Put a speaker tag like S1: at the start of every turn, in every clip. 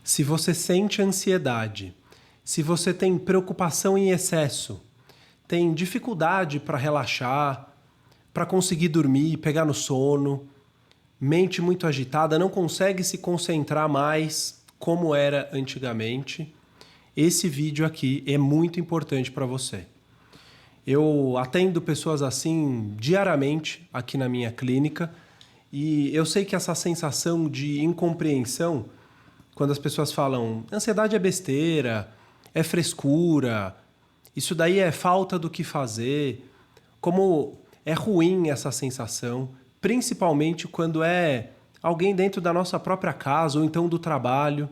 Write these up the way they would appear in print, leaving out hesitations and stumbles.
S1: Se você sente ansiedade, se você tem preocupação em excesso, tem dificuldade para relaxar, para conseguir dormir, pegar no sono, mente muito agitada, não consegue se concentrar mais como era antigamente, esse vídeo aqui é muito importante para você. Eu atendo pessoas assim diariamente aqui na minha clínica e eu sei que essa sensação de incompreensão, quando as pessoas falam ansiedade é besteira, é frescura, isso daí é falta do que fazer, como é ruim essa sensação, principalmente quando é alguém dentro da nossa própria casa ou então do trabalho.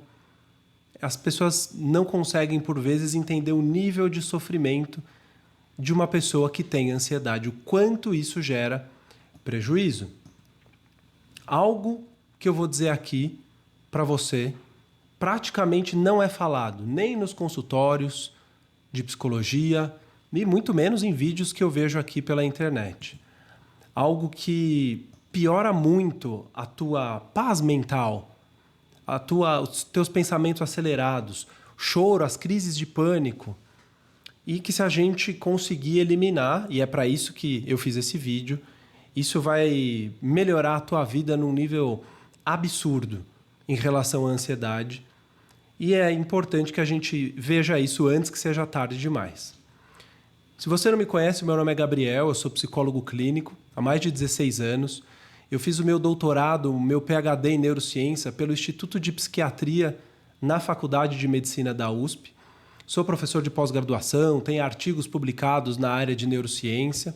S1: As pessoas não conseguem, por vezes, entender o nível de sofrimento de uma pessoa que tem ansiedade, o quanto isso gera prejuízo. Algo que eu vou dizer aqui para você praticamente não é falado, nem nos consultórios de psicologia, e muito menos em vídeos que eu vejo aqui pela internet. Algo que piora muito a tua paz mental, os teus pensamentos acelerados, choro, as crises de pânico, e que se a gente conseguir eliminar, e é para isso que eu fiz esse vídeo, isso vai melhorar a tua vida num nível absurdo em relação à ansiedade, e é importante que a gente veja isso antes que seja tarde demais. Se você não me conhece, meu nome é Gabriel, eu sou psicólogo clínico há mais de 16 anos. Eu fiz o meu doutorado, o meu PhD em neurociência pelo Instituto de Psiquiatria na Faculdade de Medicina da USP. Sou professor de pós-graduação, tenho artigos publicados na área de neurociência.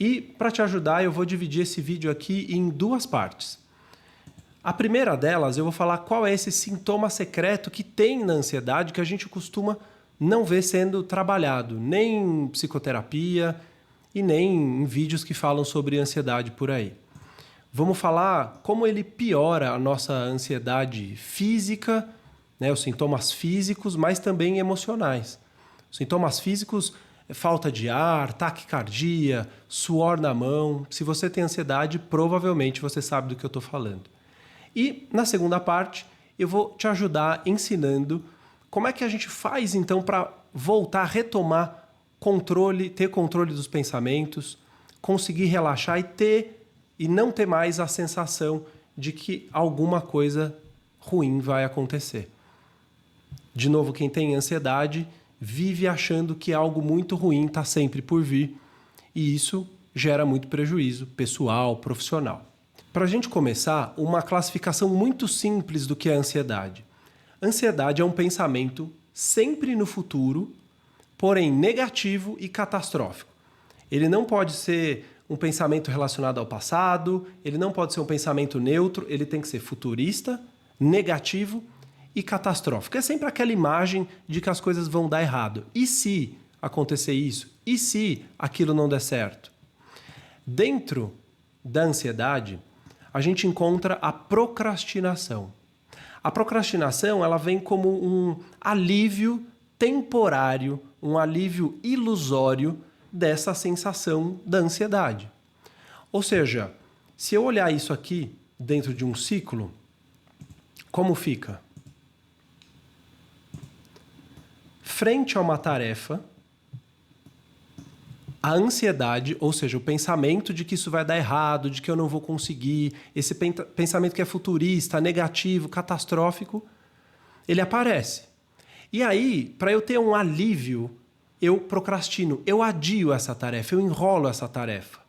S1: E para te ajudar, eu vou dividir esse vídeo aqui em duas partes. A primeira delas, eu vou falar qual é esse sintoma secreto que tem na ansiedade que a gente costuma não ver sendo trabalhado, nem em psicoterapia e nem em vídeos que falam sobre ansiedade por aí. Vamos falar como ele piora a nossa ansiedade física, né, os sintomas físicos, mas também emocionais. Os sintomas físicos, falta de ar, taquicardia, suor na mão. Se você tem ansiedade, provavelmente você sabe do que eu estou falando. E na segunda parte, eu vou te ajudar ensinando como é que a gente faz então para voltar a retomar controle, ter controle dos pensamentos, conseguir relaxar e não ter mais a sensação de que alguma coisa ruim vai acontecer. De novo, quem tem ansiedade vive achando que algo muito ruim está sempre por vir e isso gera muito prejuízo pessoal, profissional. Para a gente começar, uma classificação muito simples do que é ansiedade. Ansiedade é um pensamento sempre no futuro, porém negativo e catastrófico. Ele não pode ser um pensamento relacionado ao passado, ele não pode ser um pensamento neutro, ele tem que ser futurista, negativo e catastrófico. É sempre aquela imagem de que as coisas vão dar errado. E se acontecer isso? E se aquilo não der certo? Dentro da ansiedade, a gente encontra a procrastinação. A procrastinação, ela vem como um alívio temporário, um alívio ilusório dessa sensação da ansiedade. Ou seja, se eu olhar isso aqui dentro de um ciclo, como fica? Frente a uma tarefa, a ansiedade, ou seja, o pensamento de que isso vai dar errado, de que eu não vou conseguir, esse pensamento que é futurista, negativo, catastrófico, ele aparece. E aí, para eu ter um alívio, eu procrastino, eu adio essa tarefa, eu enrolo essa tarefa.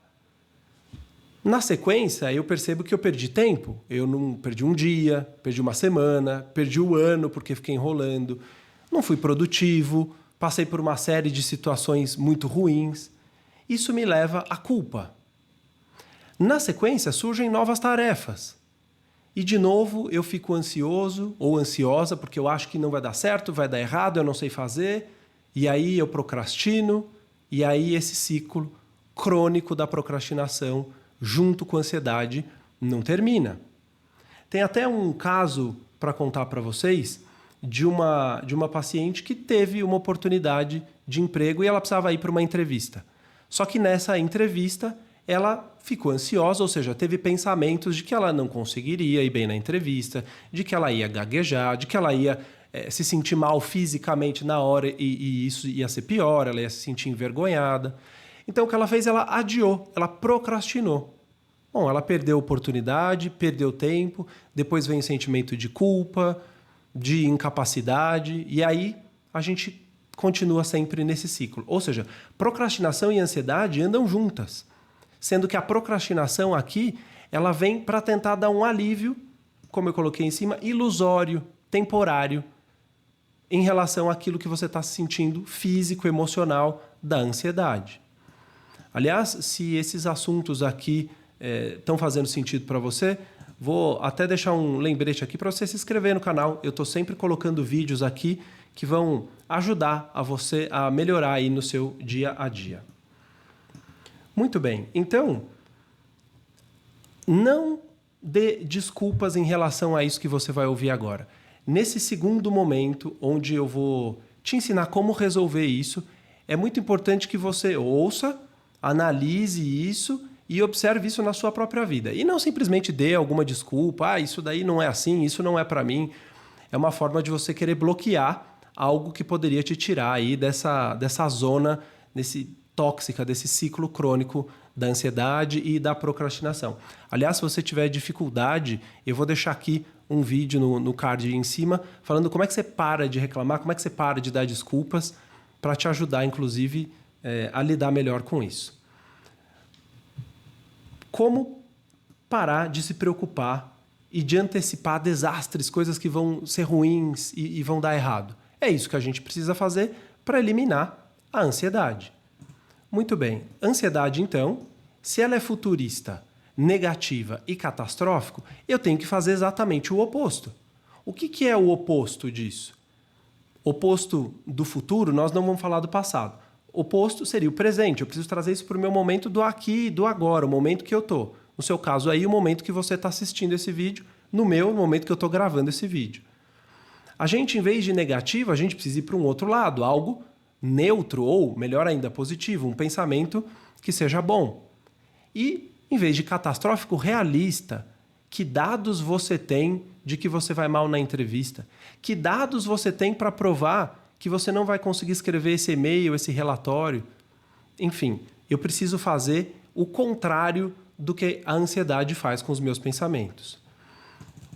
S1: Na sequência, eu percebo que eu perdi tempo. Eu não perdi um dia, perdi uma semana, perdi o ano porque fiquei enrolando. Não fui produtivo, passei por uma série de situações muito ruins. Isso me leva à culpa. Na sequência, surgem novas tarefas. E de novo eu fico ansioso ou ansiosa porque eu acho que não vai dar certo, vai dar errado, eu não sei fazer. E aí eu procrastino, e aí esse ciclo crônico da procrastinação, junto com a ansiedade, não termina. Tem até um caso para contar para vocês de uma paciente que teve uma oportunidade de emprego e ela precisava ir para uma entrevista. Só que nessa entrevista ela ficou ansiosa, ou seja, teve pensamentos de que ela não conseguiria ir bem na entrevista, de que ela ia gaguejar, de que ela ia se sentir mal fisicamente na hora e isso ia ser pior, ela ia se sentir envergonhada. Então o que ela fez? Ela adiou, ela procrastinou. Bom, ela perdeu a oportunidade, perdeu tempo, depois vem o sentimento de culpa, de incapacidade, e aí a gente continua sempre nesse ciclo. Ou seja, procrastinação e ansiedade andam juntas, sendo que a procrastinação aqui, ela vem para tentar dar um alívio, como eu coloquei em cima, ilusório, temporário, em relação àquilo que você está se sentindo físico, emocional da ansiedade. Aliás, se esses assuntos aqui estão fazendo sentido para você, vou até deixar um lembrete aqui para você se inscrever no canal. Eu estou sempre colocando vídeos aqui que vão ajudar a você a melhorar aí no seu dia a dia. Muito bem, então, não dê desculpas em relação a isso que você vai ouvir agora. Nesse segundo momento, onde eu vou te ensinar como resolver isso, é muito importante que você ouça, analise isso e observe isso na sua própria vida. E não simplesmente dê alguma desculpa, isso daí não é assim, isso não é para mim. É uma forma de você querer bloquear algo que poderia te tirar aí dessa zona tóxica, desse ciclo crônico da ansiedade e da procrastinação. Aliás, se você tiver dificuldade, eu vou deixar aqui um vídeo no card em cima falando como é que você para de reclamar, como é que você para de dar desculpas para te ajudar, inclusive, a lidar melhor com isso. Como parar de se preocupar e de antecipar desastres, coisas que vão ser ruins e vão dar errado? É isso que a gente precisa fazer para eliminar a ansiedade. Muito bem. Ansiedade, então, se ela é futurista, negativa e catastrófico, eu tenho que fazer exatamente o oposto. O que é o oposto disso? Oposto do futuro, nós não vamos falar do passado. Oposto seria o presente. Eu preciso trazer isso para o meu momento do aqui e do agora, o momento que eu estou. No seu caso aí, o momento que você está assistindo esse vídeo, no momento que eu estou gravando esse vídeo. A gente, em vez de negativo, a gente precisa ir para um outro lado, algo neutro ou, melhor ainda, positivo, um pensamento que seja bom. E, em vez de catastrófico, realista. Que dados você tem de que você vai mal na entrevista? Que dados você tem para provar que você não vai conseguir escrever esse e-mail, esse relatório? Enfim, eu preciso fazer o contrário do que a ansiedade faz com os meus pensamentos.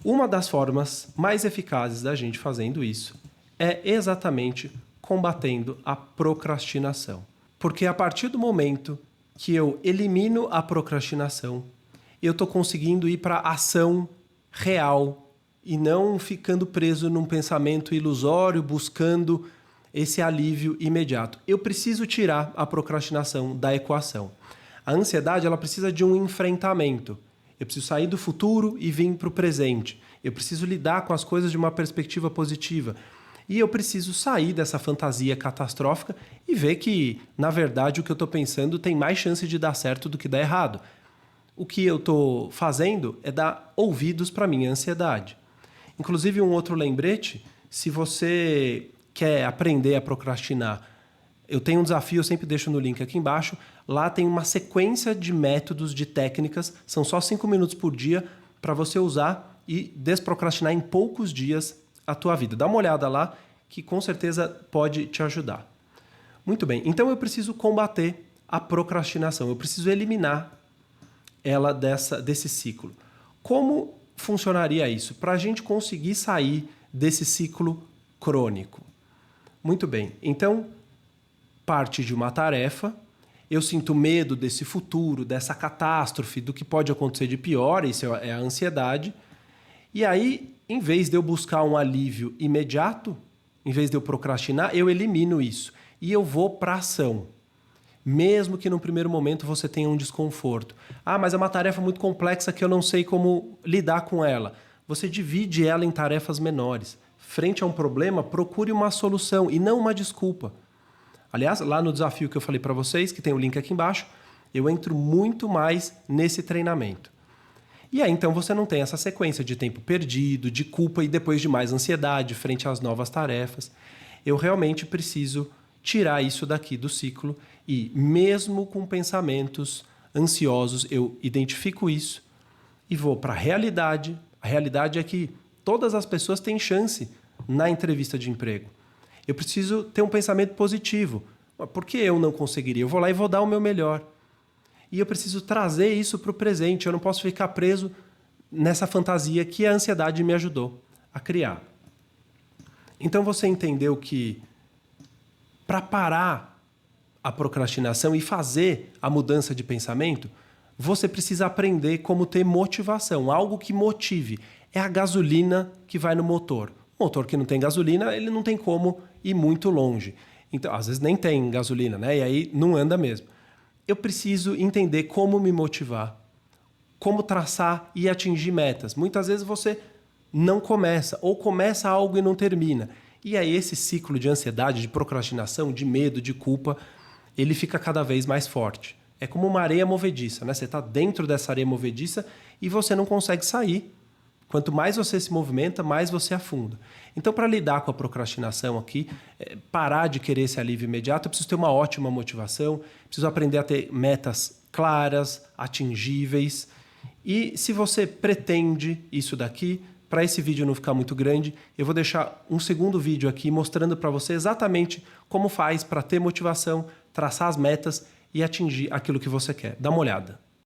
S1: Uma das formas mais eficazes da gente fazendo isso é exatamente combatendo a procrastinação. Porque a partir do momento que eu elimino a procrastinação, eu estou conseguindo ir para a ação real e não ficando preso num pensamento ilusório, buscando esse alívio imediato. Eu preciso tirar a procrastinação da equação. A ansiedade, ela precisa de um enfrentamento. Eu preciso sair do futuro e vir para o presente. Eu preciso lidar com as coisas de uma perspectiva positiva. E eu preciso sair dessa fantasia catastrófica e ver que, na verdade, o que eu estou pensando tem mais chance de dar certo do que dar errado. O que eu estou fazendo é dar ouvidos para a minha ansiedade. Inclusive, um outro lembrete, se você quer aprender a procrastinar, eu tenho um desafio, eu sempre deixo no link aqui embaixo. Lá tem uma sequência de métodos, de técnicas, são só 5 minutos por dia para você usar e desprocrastinar em poucos dias a tua vida. Dá uma olhada lá que com certeza pode te ajudar. Muito bem, então eu preciso combater a procrastinação, eu preciso eliminar ela desse ciclo. Como funcionaria isso? Para a gente conseguir sair desse ciclo crônico. Muito bem, então parte de uma tarefa, eu sinto medo desse futuro, dessa catástrofe, do que pode acontecer de pior, isso é a ansiedade. E aí, em vez de eu buscar um alívio imediato, em vez de eu procrastinar, eu elimino isso. E eu vou para a ação. Mesmo que no primeiro momento você tenha um desconforto. Ah, mas é uma tarefa muito complexa que eu não sei como lidar com ela. Você divide ela em tarefas menores. Frente a um problema, procure uma solução e não uma desculpa. Aliás, lá no desafio que eu falei para vocês, que tem o link aqui embaixo, eu entro muito mais nesse treinamento. E aí, então, você não tem essa sequência de tempo perdido, de culpa e depois de mais ansiedade frente às novas tarefas. Eu realmente preciso tirar isso daqui do ciclo e, mesmo com pensamentos ansiosos, eu identifico isso e vou para a realidade. A realidade é que todas as pessoas têm chance na entrevista de emprego. Eu preciso ter um pensamento positivo. Por que eu não conseguiria? Eu vou lá e vou dar o meu melhor. E eu preciso trazer isso para o presente. Eu não posso ficar preso nessa fantasia que a ansiedade me ajudou a criar. Então você entendeu que para parar a procrastinação e fazer a mudança de pensamento, você precisa aprender como ter motivação, algo que motive. É a gasolina que vai no motor. O motor que não tem gasolina, ele não tem como ir muito longe. Então, às vezes nem tem gasolina, né? E aí não anda mesmo. Eu preciso entender como me motivar, como traçar e atingir metas. Muitas vezes você não começa, ou começa algo e não termina. E aí esse ciclo de ansiedade, de procrastinação, de medo, de culpa, ele fica cada vez mais forte. É como uma areia movediça, né? Você está dentro dessa areia movediça e você não consegue sair. Quanto mais você se movimenta, mais você afunda. Então, para lidar com a procrastinação aqui, parar de querer esse alívio imediato, eu preciso ter uma ótima motivação, preciso aprender a ter metas claras, atingíveis. E se você pretende isso daqui, para esse vídeo não ficar muito grande, eu vou deixar um segundo vídeo aqui mostrando para você exatamente como faz para ter motivação, traçar as metas e atingir aquilo que você quer. Dá uma olhada.